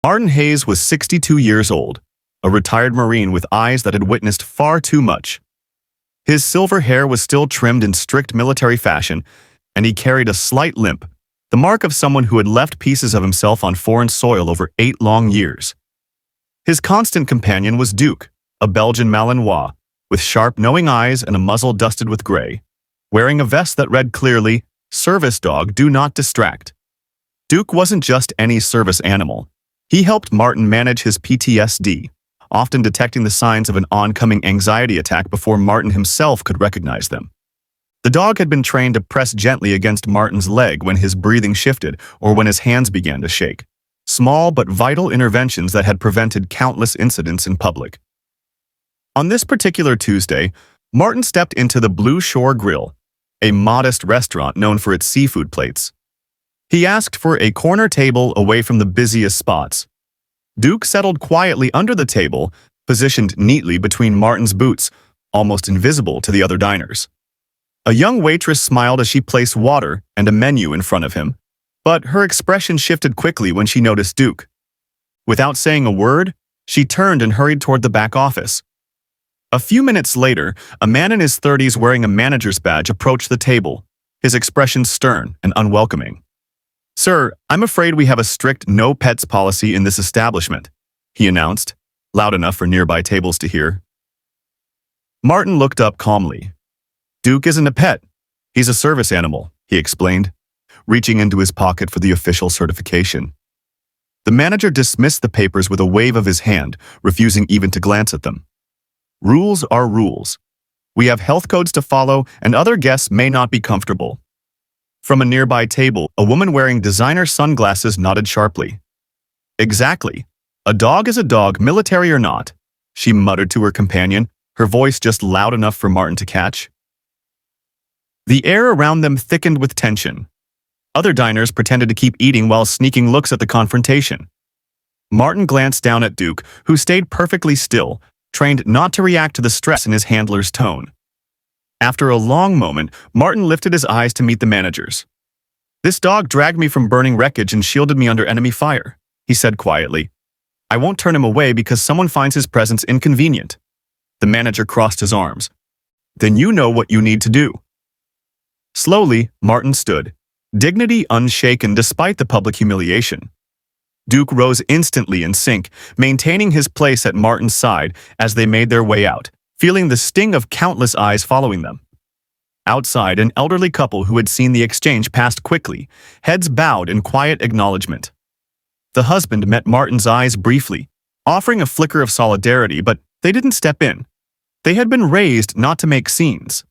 Martin Hayes was 62 years old, a retired Marine with eyes that had witnessed far too much. His silver hair was still trimmed in strict military fashion, and he carried a slight limp, the mark of someone who had left pieces of himself on foreign soil over 8 long years. His constant companion was Duke, a Belgian Malinois, with sharp, knowing eyes and a muzzle dusted with gray, wearing a vest that read clearly, "Service dog, do not distract." Duke wasn't just any service animal. He helped Martin manage his PTSD, often detecting the signs of an oncoming anxiety attack before Martin himself could recognize them. The dog had been trained to press gently against Martin's leg when his breathing shifted or when his hands began to shake. Small but vital interventions that had prevented countless incidents in public. On this particular Tuesday, Martin stepped into the Blue Shore Grill, a modest restaurant known for its seafood plates. He asked for a corner table away from the busiest spots. Duke settled quietly under the table, positioned neatly between Martin's boots, almost invisible to the other diners. A young waitress smiled as she placed water and a menu in front of him, but her expression shifted quickly when she noticed Duke. Without saying a word, she turned and hurried toward the back office. A few minutes later, a man in his 30s wearing a manager's badge approached the table, his expression stern and unwelcoming. "Sir, I'm afraid we have a strict no pets policy in this establishment," he announced, loud enough for nearby tables to hear. Martin looked up calmly. "Duke isn't a pet. He's a service animal," he explained, reaching into his pocket for the official certification. The manager dismissed the papers with a wave of his hand, refusing even to glance at them. "Rules are rules. We have health codes to follow, and other guests may not be comfortable." From a nearby table, a woman wearing designer sunglasses nodded sharply. "Exactly. A dog is a dog, military or not," she muttered to her companion, her voice just loud enough for Martin to catch. The air around them thickened with tension. Other diners pretended to keep eating while sneaking looks at the confrontation. Martin glanced down at Duke, who stayed perfectly still, trained not to react to the stress in his handler's tone. After a long moment, Martin lifted his eyes to meet the manager's. "This dog dragged me from burning wreckage and shielded me under enemy fire," he said quietly. "I won't turn him away because someone finds his presence inconvenient." The manager crossed his arms. "Then you know what you need to do." Slowly, Martin stood, dignity unshaken despite the public humiliation. Duke rose instantly in sync, maintaining his place at Martin's side as they made their way out, feeling the sting of countless eyes following them. Outside, an elderly couple who had seen the exchange passed quickly, heads bowed in quiet acknowledgement. The husband met Martin's eyes briefly, offering a flicker of solidarity, but they didn't step in. They had been raised not to make scenes.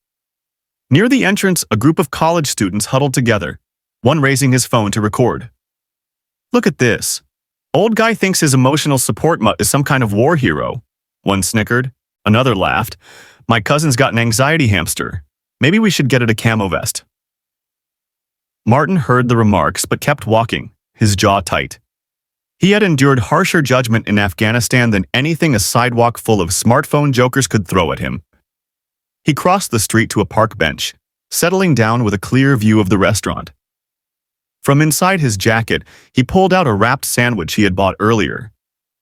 Near the entrance, a group of college students huddled together, one raising his phone to record. "Look at this. Old guy thinks his emotional support mutt is some kind of war hero," one snickered. Another laughed. "My cousin's got an anxiety hamster. Maybe we should get it a camo vest." Martin heard the remarks but kept walking, his jaw tight. He had endured harsher judgment in Afghanistan than anything a sidewalk full of smartphone jokers could throw at him. He crossed the street to a park bench, settling down with a clear view of the restaurant. From inside his jacket, he pulled out a wrapped sandwich he had bought earlier.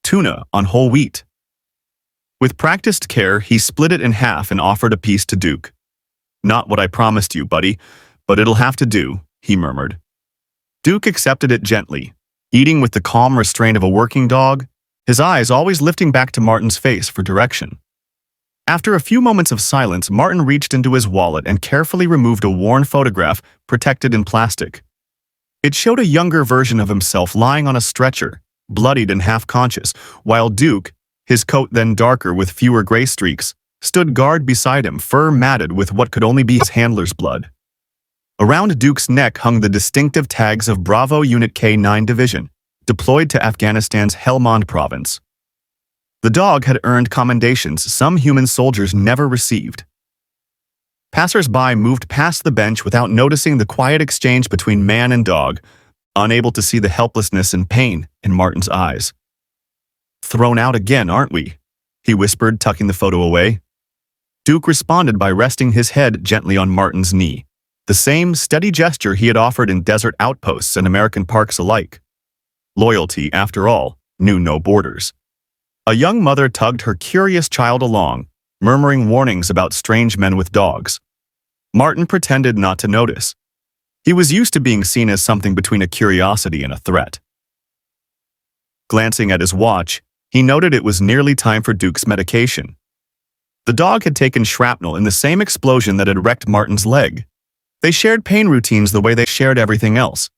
Tuna on whole wheat. With practiced care, he split it in half and offered a piece to Duke. "Not what I promised you, buddy, but it'll have to do," he murmured. Duke accepted it gently, eating with the calm restraint of a working dog, his eyes always lifting back to Martin's face for direction. After a few moments of silence, Martin reached into his wallet and carefully removed a worn photograph protected in plastic. It showed a younger version of himself lying on a stretcher, bloodied and half-conscious, while Duke, his coat then darker with fewer gray streaks, stood guard beside him, fur matted with what could only be his handler's blood. Around Duke's neck hung the distinctive tags of Bravo Unit K-9 Division, deployed to Afghanistan's Helmand province. The dog had earned commendations some human soldiers never received. Passers-by moved past the bench without noticing the quiet exchange between man and dog, unable to see the helplessness and pain in Martin's eyes. "Thrown out again, aren't we?" he whispered, tucking the photo away. Duke responded by resting his head gently on Martin's knee, the same steady gesture he had offered in desert outposts and American parks alike. Loyalty, after all, knew no borders. A young mother tugged her curious child along, murmuring warnings about strange men with dogs. Martin pretended not to notice. He was used to being seen as something between a curiosity and a threat. Glancing at his watch, he noted it was nearly time for Duke's medication. The dog had taken shrapnel in the same explosion that had wrecked Martin's leg. They shared pain routines the way they shared everything else.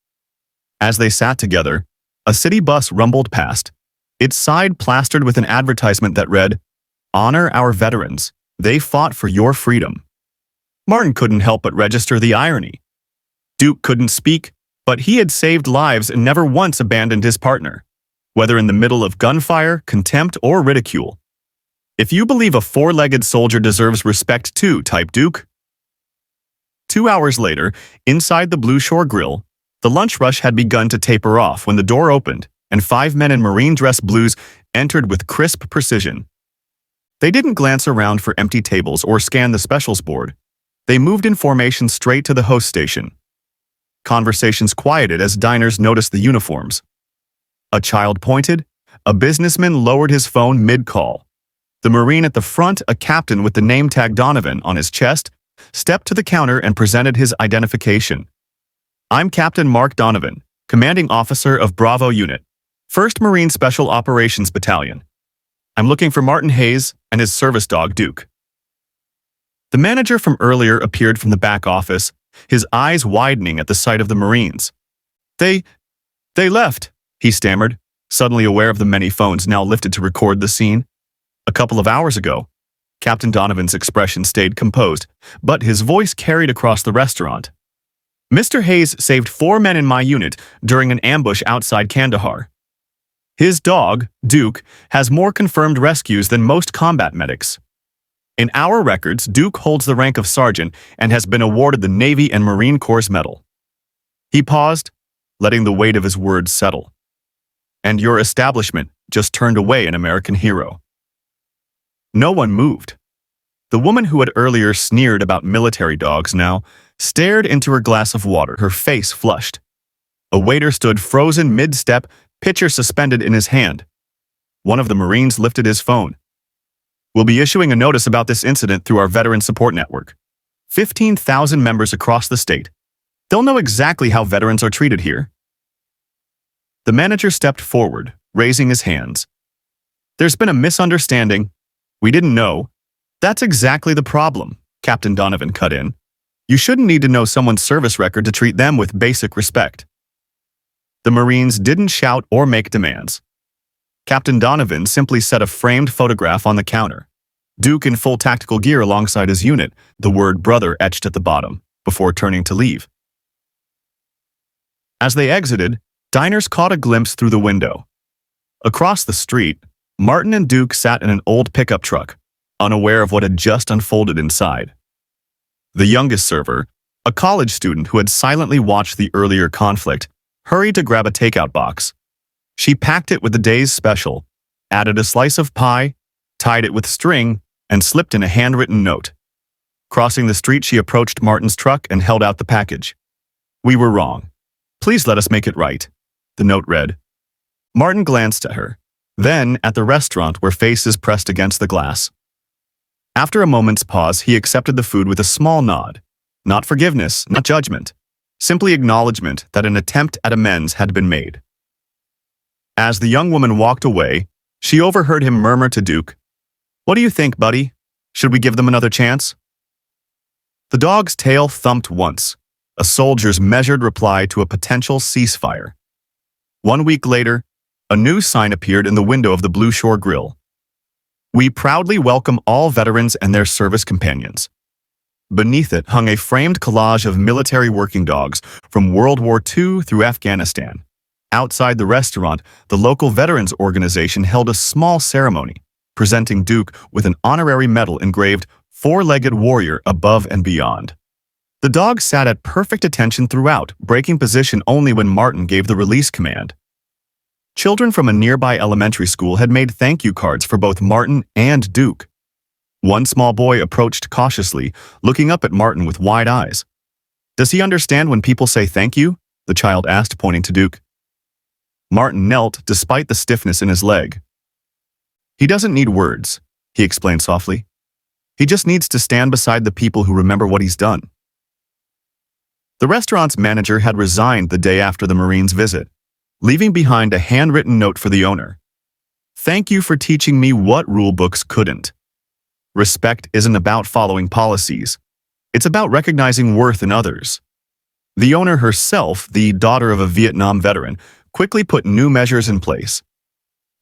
As they sat together, a city bus rumbled past, its side plastered with an advertisement that read, "Honor our veterans. They fought for your freedom." Martin couldn't help but register the irony. Duke couldn't speak, but he had saved lives and never once abandoned his partner, whether in the middle of gunfire, contempt, or ridicule. "If you believe a four-legged soldier deserves respect too," typed Duke. 2 hours later, inside the Blue Shore Grill, the lunch rush had begun to taper off when the door opened and 5 men in marine dress blues entered with crisp precision. They didn't glance around for empty tables or scan the specials board. They moved in formation straight to the host station. Conversations quieted as diners noticed the uniforms. A child pointed. A businessman lowered his phone mid-call. The Marine at the front, a captain with the name tag Donovan on his chest, stepped to the counter and presented his identification. "I'm Captain Mark Donovan, commanding officer of Bravo Unit, 1st Marine Special Operations Battalion. I'm looking for Martin Hayes and his service dog, Duke." The manager from earlier appeared from the back office, his eyes widening at the sight of the Marines. They left," he stammered, suddenly aware of the many phones now lifted to record the scene. "A couple of hours ago." Captain Donovan's expression stayed composed, but his voice carried across the restaurant. "Mr. Hayes saved 4 men in my unit during an ambush outside Kandahar. His dog, Duke, has more confirmed rescues than most combat medics. In our records, Duke holds the rank of sergeant and has been awarded the Navy and Marine Corps Medal." He paused, letting the weight of his words settle. "And your establishment just turned away an American hero." No one moved. The woman who had earlier sneered about military dogs now stared into her glass of water, her face flushed. A waiter stood frozen mid-step, pitcher suspended in his hand. One of the Marines lifted his phone. "We'll be issuing a notice about this incident through our Veteran Support Network. 15,000 members across the state. They'll know exactly how veterans are treated here." The manager stepped forward, raising his hands. "There's been a misunderstanding. We didn't know." "That's exactly the problem," Captain Donovan cut in. "You shouldn't need to know someone's service record to treat them with basic respect." The Marines didn't shout or make demands. Captain Donovan simply set a framed photograph on the counter. Duke in full tactical gear alongside his unit, the word brother etched at the bottom, before turning to leave. As they exited, diners caught a glimpse through the window. Across the street, Martin and Duke sat in an old pickup truck, unaware of what had just unfolded inside. The youngest server, a college student who had silently watched the earlier conflict, hurried to grab a takeout box. She packed it with the day's special, added a slice of pie, tied it with string, and slipped in a handwritten note. Crossing the street, she approached Martin's truck and held out the package. "We were wrong. Please let us make it right," the note read. Martin glanced at her, then at the restaurant where faces pressed against the glass. After a moment's pause, he accepted the food with a small nod. Not forgiveness, not judgment. Simply acknowledgement that an attempt at amends had been made. As the young woman walked away, she overheard him murmur to Duke, "What do you think, buddy? Should we give them another chance?" The dog's tail thumped once, a soldier's measured reply to a potential ceasefire. 1 week later, a new sign appeared in the window of the Blue Shore Grill. "We proudly welcome all veterans and their service companions." Beneath it hung a framed collage of military working dogs from World War II through Afghanistan. Outside the restaurant, the local veterans organization held a small ceremony, presenting Duke with an honorary medal engraved "Four-Legged Warrior Above and Beyond." The dog sat at perfect attention throughout, breaking position only when Martin gave the release command. Children from a nearby elementary school had made thank you cards for both Martin and Duke. One small boy approached cautiously, looking up at Martin with wide eyes. "Does he understand when people say thank you?" the child asked, pointing to Duke. Martin knelt despite the stiffness in his leg. "He doesn't need words," he explained softly. "He just needs to stand beside the people who remember what he's done." The restaurant's manager had resigned the day after the Marine's visit, leaving behind a handwritten note for the owner. "Thank you for teaching me what rule books couldn't. Respect isn't about following policies. It's about recognizing worth in others." The owner herself, the daughter of a Vietnam veteran, quickly put new measures in place.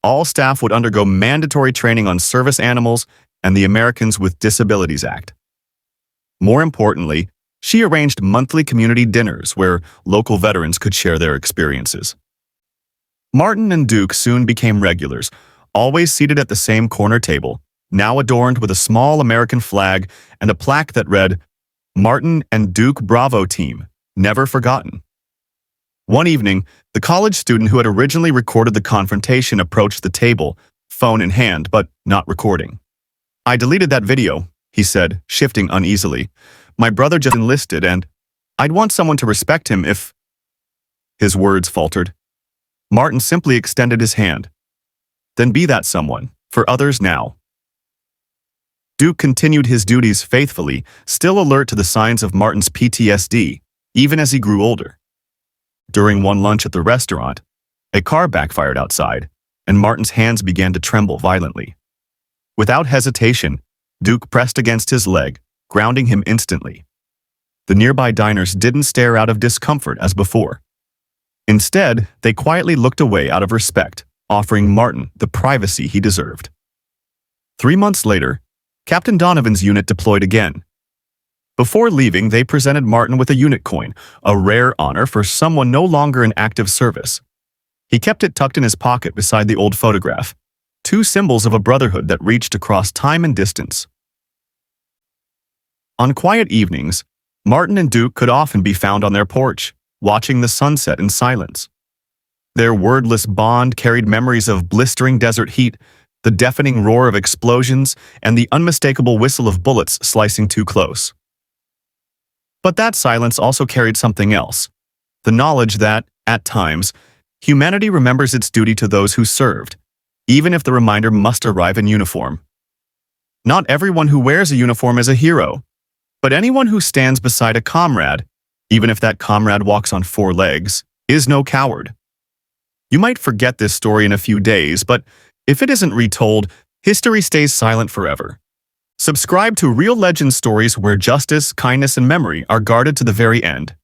All staff would undergo mandatory training on service animals and the Americans with Disabilities Act. More importantly, she arranged monthly community dinners where local veterans could share their experiences. Martin and Duke soon became regulars, always seated at the same corner table, now adorned with a small American flag and a plaque that read, "Martin and Duke Bravo Team, never forgotten." One evening, the college student who had originally recorded the confrontation approached the table, phone in hand, but not recording. "I deleted that video," he said, shifting uneasily. "My brother just enlisted and I'd want someone to respect him if—" His words faltered. Martin simply extended his hand. "Then be that someone, for others now." Duke continued his duties faithfully, still alert to the signs of Martin's PTSD, even as he grew older. During one lunch at the restaurant, a car backfired outside, and Martin's hands began to tremble violently. Without hesitation, Duke pressed against his leg, grounding him instantly. The nearby diners didn't stare out of discomfort as before. Instead, they quietly looked away out of respect, offering Martin the privacy he deserved. 3 months later, Captain Donovan's unit deployed again. Before leaving, they presented Martin with a unit coin, a rare honor for someone no longer in active service. He kept it tucked in his pocket beside the old photograph, two symbols of a brotherhood that reached across time and distance. On quiet evenings, Martin and Duke could often be found on their porch, watching the sunset in silence. Their wordless bond carried memories of blistering desert heat, the deafening roar of explosions, and the unmistakable whistle of bullets slicing too close. But that silence also carried something else, the knowledge that, at times, humanity remembers its duty to those who served, even if the reminder must arrive in uniform. Not everyone who wears a uniform is a hero, but anyone who stands beside a comrade, even if that comrade walks on 4 legs, is no coward. You might forget this story in a few days, but if it isn't retold, history stays silent forever. Subscribe to Real Legend Stories where justice, kindness, and memory are guarded to the very end.